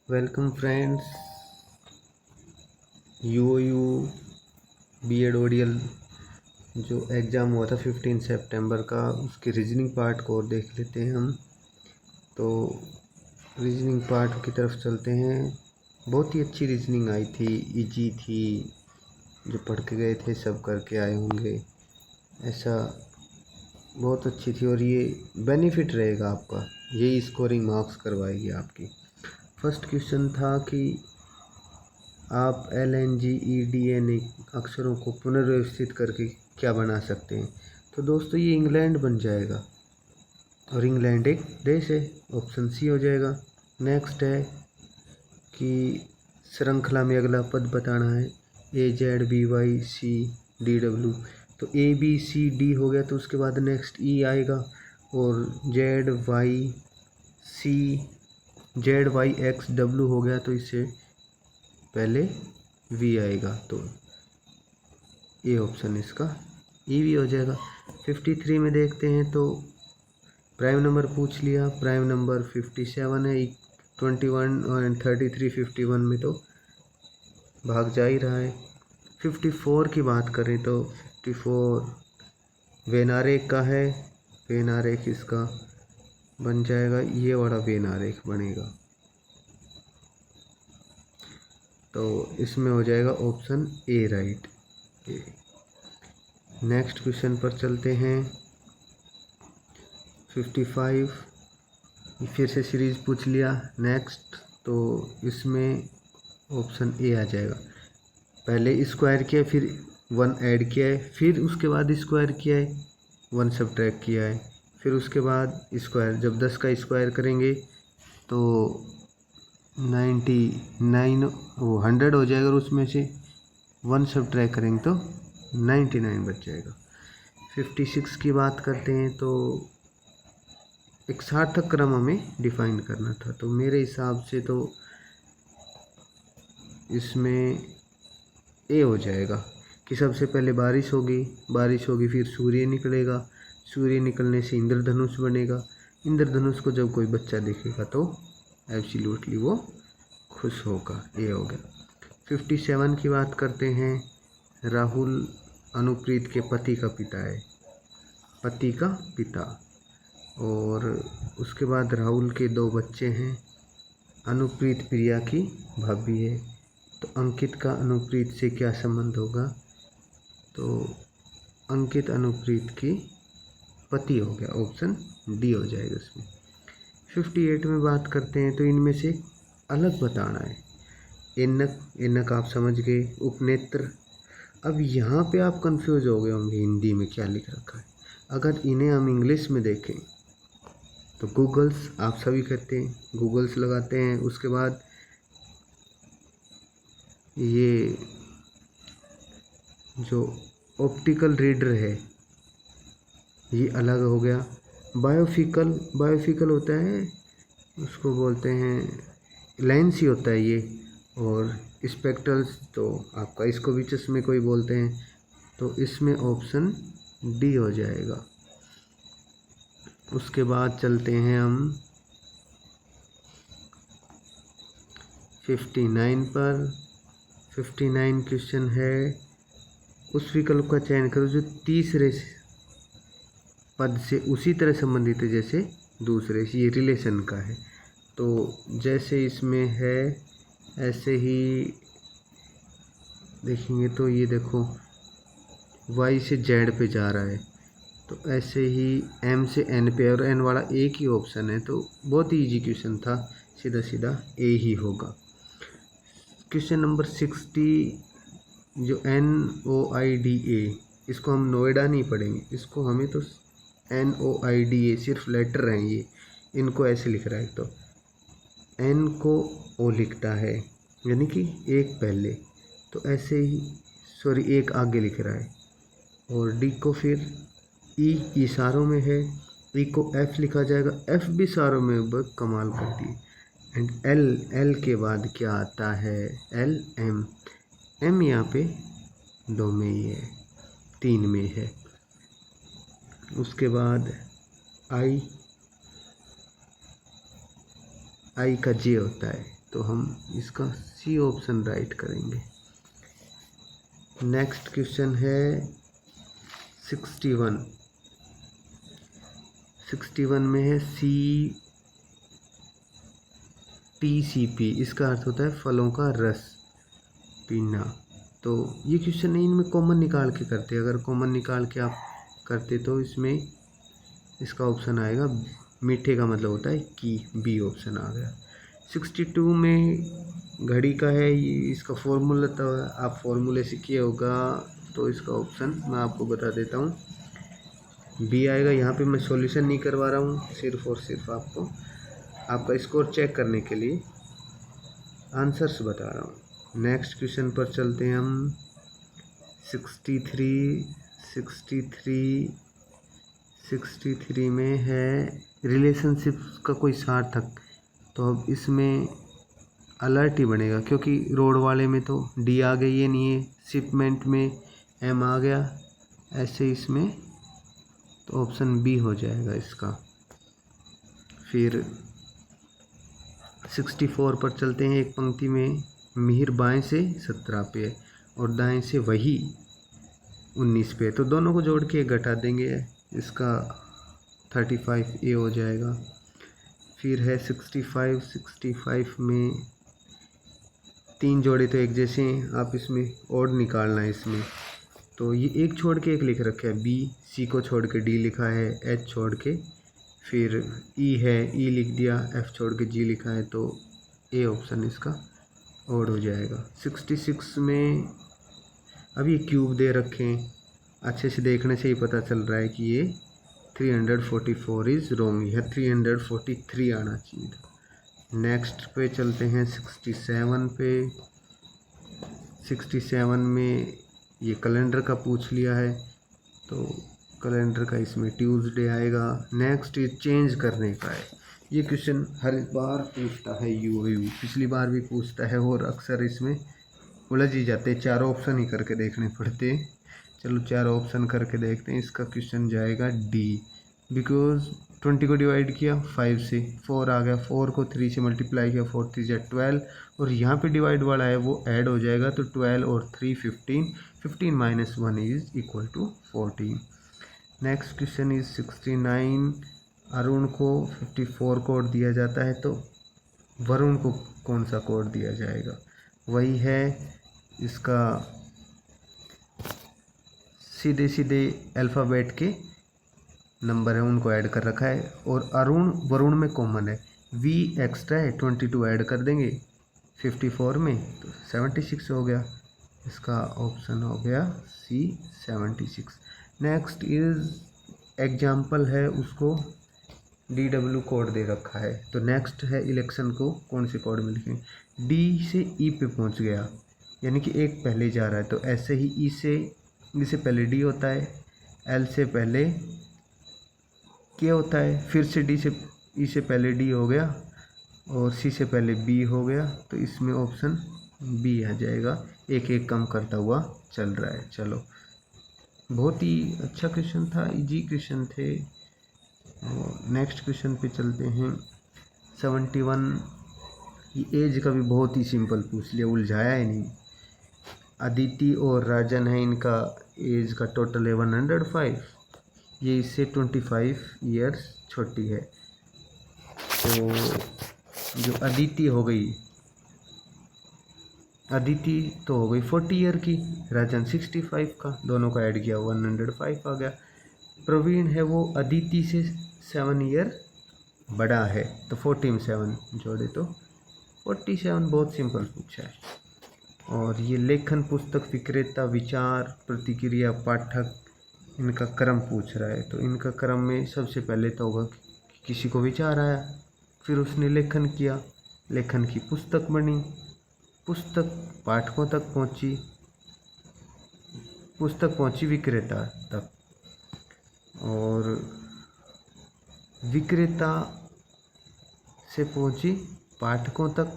Welcome friends, यूओयू BEd ODL जो exam हुआ था 15 सितंबर का, उसके रीजनिंग पार्ट को और देख लेते हैं हम। तो रीजनिंग पार्ट की तरफ चलते हैं। बहुत ही अच्छी रीजनिंग आई थी, इजी थी, जो पढ़ के गए थे सब करके आए होंगे, ऐसा बहुत अच्छी थी। और ये बेनिफिट रहेगा आपका, यही स्कोरिंग मार्क्स करवाएगी आपकी। फर्स्ट क्वेश्चन था कि आप LNGEDN अक्षरों को पुनर्व्यवस्थित करके क्या बना सकते हैं। तो दोस्तों ये इंग्लैंड बन जाएगा, और इंग्लैंड एक देश है, ऑप्शन सी हो जाएगा। नेक्स्ट है कि श्रृंखला में अगला पद बताना है, AZBYCDW। तो ABCD हो गया, तो उसके बाद नेक्स्ट E आएगा, और ZYXW हो गया, तो इससे पहले V आएगा, तो ये ऑप्शन इसका EV हो जाएगा। 53 में देखते हैं तो प्राइम नंबर पूछ लिया, प्राइम नंबर 57 है, 21 और 33 51 में तो भाग जा ही रहा है। 54 की बात करें तो 54 वेन आरेख का है, वेन आरेख इसका बन जाएगा, ये वाला वेन आरेख बनेगा, तो इसमें हो जाएगा option A right. Next question पर चलते हैं। 55 फिर से सीरीज पूछ लिया। नेक्स्ट तो इसमें ऑप्शन ए आ जाएगा। पहले स्क्वायर किया, फिर 1 ऐड किया है, फिर उसके बाद स्क्वायर किया है, 1 सब्ट्रैक्ट किया है, फिर उसके बाद स्क्वायर। जब 10 का स्क्वायर करेंगे तो 99 वो 100 हो जाएगा, और उसमें से 1 सब्ट्रैक्ट करेंगे तो 99 बच जाएगा। 56 की बात करते हैं तो एक सार्थक क्रम हमें डिफाइन करना था, तो मेरे हिसाब से तो इसमें ए हो जाएगा कि सबसे पहले बारिश होगी, फिर सूर्य निकलेगा, सूर्य निकलने से इंद्रधनुष बनेगा, इंद्रधनुष को जब कोई बच्चा देखेगा तो एब्सोल्युटली वो खुश होगा, ये हो गया। 57 की बात करते हैं। राहुल अनुप्रीत के पति का पिता है, पति का पिता, और उसके बाद राहुल के 2 बच्चे हैं, अनुप्रीत प्रिया की भाभी है, तो अंकित का अनुप्रीत से क्या संबंध होगा, तो अंकित अनुप्रीत की पति हो गया, ऑप्शन डी हो जाएगा इसमें। 58 में बात करते हैं तो इनमें से अलग बताना है। एनक आप समझ गए, उपनेत्र। अब यहाँ पे आप कंफ्यूज हो गए होंगे हिंदी में क्या लिख रखा है। अगर इन्हें हम इंग्लिश में देखें तो गूगल्स, आप सभी कहते हैं गूगल्स लगाते हैं, उसके बाद ये जो ऑप्टिकल रीडर है ये अलग हो गया। बायोफिकल होता है, उसको बोलते हैं लेंस ही होता है ये, और स्पेक्ट्रल्स तो आपका इसको भी चश्मे को ही बोलते हैं, तो इसमें ऑप्शन डी हो जाएगा। उसके बाद चलते हैं हम 59 पर। 59 क्वेश्चन है, उस विकल्प का चयन करो जो तीसरे पद से उसी तरह संबंधित है जैसे दूसरे से, ये रिलेशन का है, तो जैसे इसमें है ऐसे ही देखेंगे तो ये देखो Y से Z पे जा रहा है, तो ऐसे ही M से N पे, और N वाला एक ही ऑप्शन है, तो बहुत ही ईजी क्वेश्चन था, सीधा सीधा ए ही होगा। क्वेश्चन नंबर 60 जो NOIDA, इसको हम नोएडा नहीं पढ़ेंगे, इसको हमें तो NOIDA सिर्फ लेटर हैं ये, इनको ऐसे लिख रहा है, तो N को O लिखता है यानी कि एक पहले, तो ऐसे ही सॉरी एक आगे लिख रहा है, और D को फिर E इशारों में है, E को F लिखा जाएगा, F भी इशारों में, बहुत कमाल करती है। एंड L के बाद क्या आता है, M यहाँ पे 2 में ही है, 3 में है। उसके बाद I का J होता है, तो हम इसका सी ऑप्शन राइट करेंगे। नेक्स्ट क्वेश्चन है 61। 61 में है CTCP, इसका अर्थ होता है फलों का रस पीना। तो ये क्वेश्चन नहीं, इनमें कॉमन निकाल के करते, अगर कॉमन निकाल के आप करते तो इसमें इसका ऑप्शन आएगा, मीठे का मतलब होता है की, बी ऑप्शन आ गया। 62 में घड़ी का है, ये इसका फॉर्मूला तो आप फॉर्मूले से किया होगा, तो इसका ऑप्शन मैं आपको बता देता हूँ, बी आएगा। यहाँ पे मैं सॉल्यूशन नहीं करवा रहा हूँ, सिर्फ और सिर्फ आपको आपका स्कोर चेक करने के लिए आंसर्स बता रहा हूँ। नेक्स्ट क्वेश्चन पर चलते हैं हम। 63 में है रिलेशनशिप का कोई सार्थक, तो अब इसमें अलर्ट ही बनेगा, क्योंकि रोड वाले में तो डी आ गई, ये नहीं है, शिपमेंट में एम आ गया, ऐसे इसमें तो ऑप्शन बी हो जाएगा इसका। फिर 64 पर चलते हैं। एक पंक्ति में मिहिर बाएं से 17 पे है और दाएं से वही 19 पे है, तो दोनों को जोड़ के घटा देंगे, इसका 35 ए हो जाएगा। फिर है 65 में 3 जोड़े तो एक जैसे हैं, आप इसमें ओड निकालना है इसमें, तो ये एक छोड़ के एक लिख रखा है, बी, सी को छोड़ के डी लिखा है, एच छोड़ के, फिर ई है, ई लिख दिया, एफ छोड़ के जी लिखा है, तो ए ऑप्शन इसका ओड हो जाएगा। 66 में अब ये क्यूब दे रखे हैं, अच्छे से देखने से ही पता चल रहा है कि ये 344 इज़ रॉन्ग, यह 343 आना चाहिए था। नेक्स्ट पे चलते हैं 67 पे। 67 में ये कैलेंडर का पूछ लिया है, तो कैलेंडर का इसमें ट्यूसडे आएगा। नेक्स्ट ये चेंज करने का है, ये क्वेश्चन हर बार पूछता है यू, पिछली बार भी पूछता है, और अक्सर इसमें उलझ ही जाते, चारों ऑप्शन ही करके देखने पड़ते हैं। चलो चारों ऑप्शन करके देखते हैं। इसका क्वेश्चन जाएगा डी, बिकॉज 20 को डिवाइड किया 5 से, 4 आ गया, 4 को 3 से मल्टीप्लाई किया, 4 3 जा 12, और यहाँ पे डिवाइड वाला है वो ऐड हो जाएगा, तो 12 और 3 15, 15 minus 1 is equal to 14। Next question is 69। Arun को 54 कोड दिया जाता है, तो वरुण को कौन सा कोड दिया जाएगा, वही है इसका सीधे सीधे अल्फ़ाबेट के नंबर है उनको ऐड कर रखा है, और अरुण वरुण में कॉमन है, वी एक्स्ट्रा है, 22 ऐड कर देंगे 54 में, तो 76 हो गया, इसका ऑप्शन हो गया सी 76। नेक्स्ट इज एग्जाम्पल है, उसको DW कोड दे रखा है, तो नेक्स्ट है इलेक्शन को कौन से कोड में लिखें, डी से ई पे पहुंच गया, यानी कि एक पहले जा रहा है, तो ऐसे ही ई से पहले डी होता है, एल से पहले के होता है, फिर से डी से ई से पहले डी हो गया, और सी से पहले बी हो गया, तो इसमें ऑप्शन बी आ जाएगा, एक एक कम करता हुआ चल रहा है। चलो बहुत ही अच्छा क्वेश्चन था, इजी क्वेश्चन थे। नेक्स्ट क्वेश्चन पे चलते हैं 71। ये एज का भी बहुत ही सिंपल पूछ लिया, उलझाया ही नहीं। अदिति और राजन है, इनका एज का टोटल है 105, ये इससे 25 ईयर्स छोटी है, तो जो अदिति हो गई, अदिति तो हो गई 40 ईयर की, राजन 65 का, दोनों का ऐड किया 105 आ गया। प्रवीण है वो अदिति से 7 ईयर बड़ा है, तो 40 में 7 जोड़े तो 47, बहुत सिंपल पूछा है। और ये लेखन, पुस्तक, विक्रेता, विचार, प्रतिक्रिया, पाठक, इनका क्रम पूछ रहा है, तो इनका क्रम में सबसे पहले तो होगा कि किसी को विचार आया, फिर उसने लेखन किया, लेखन की पुस्तक बनी, पुस्तक पाठकों तक पहुंची, पुस्तक पहुंची विक्रेता तक, और विक्रेता से पहुंची पाठकों तक,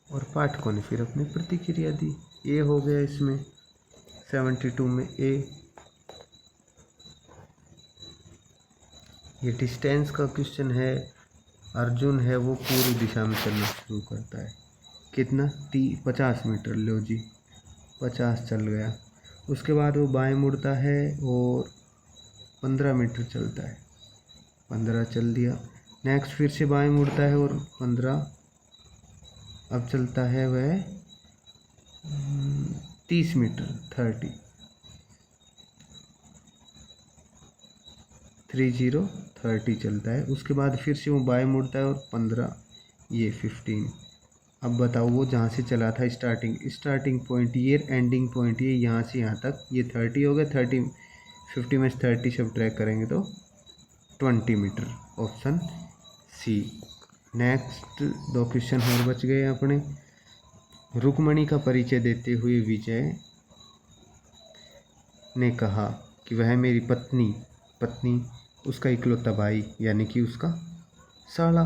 और पाठकों ने फिर अपनी प्रतिक्रिया दी, ए हो गया इसमें 72 में ए। ये डिस्टेंस का क्वेश्चन है, अर्जुन है वो पूर्व दिशा में चलना शुरू करता है, कितना 50 मीटर, लो जी 50 चल गया। उसके बाद वो बाएं मुड़ता है और 15 मीटर चलता है, 15 चल दिया। नेक्स्ट फिर से बाएं मुड़ता है और 15, अब चलता है वह 30 मीटर, 30 चलता है। उसके बाद फिर से वो बाएं मुड़ता है और 15, ये 15। अब बताओ वो जहाँ से चला था स्टार्टिंग पॉइंट ये, एंडिंग पॉइंट ये, यहाँ से यहाँ तक ये 30 हो गया। 50 में से 30 सब ट्रैक करेंगे तो 20 metre, option C. Next 2 question और बच गए अपने। रुक्मणी का परिचय देते हुए विजय ने कहा कि वह मेरी पत्नी उसका इकलौता भाई यानी कि उसका साला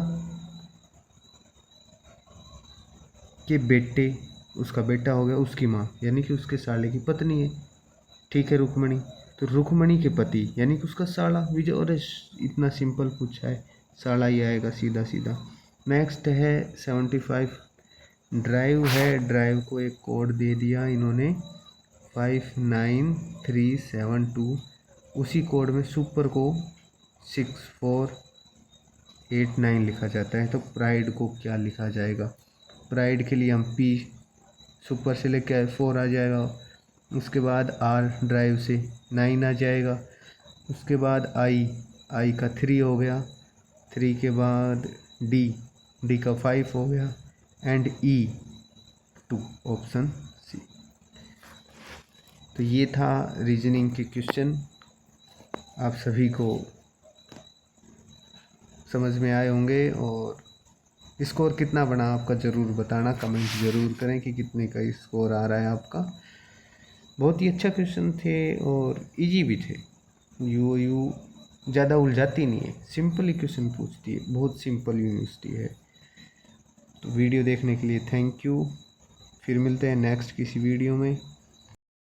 के बेटे, उसका बेटा हो गया, उसकी माँ यानी कि उसके साले की पत्नी है। ठीक है रुक्मणी, तो रुक्मणी के पति यानी कि उसका साला विजय। और इतना सिंपल पूछा है, साला ही आएगा सीधा सीधा। नेक्स्ट है 75 ड्राइव है, ड्राइव को एक कोड दे दिया इन्होंने 59372। उसी कोड में सुपर को 6489 लिखा जाता है। तो प्राइड को क्या लिखा जाएगा? प्राइड के लिए हम पी सुपर से लेके 4 आ जाएगा, उसके बाद आर ड्राइव से 9 आ जाएगा, उसके बाद आई का 3 हो गया, 3 के बाद डी का 5 हो गया एंड ई 2, ऑप्शन सी। तो ये था रीजनिंग के क्वेश्चन, आप सभी को समझ में आए होंगे। और स्कोर कितना बना आपका ज़रूर बताना, कमेंट ज़रूर करें कि कितने का स्कोर आ रहा है आपका। बहुत ही अच्छा क्वेश्चन थे और इजी भी थे। यू ज़्यादा उलझाती नहीं है, सिंपल ही क्वेश्चन पूछती है, बहुत सिंपल यूनिवर्सिटी है। तो वीडियो देखने के लिए थैंक यू। फिर मिलते हैं नेक्स्ट किसी वीडियो में।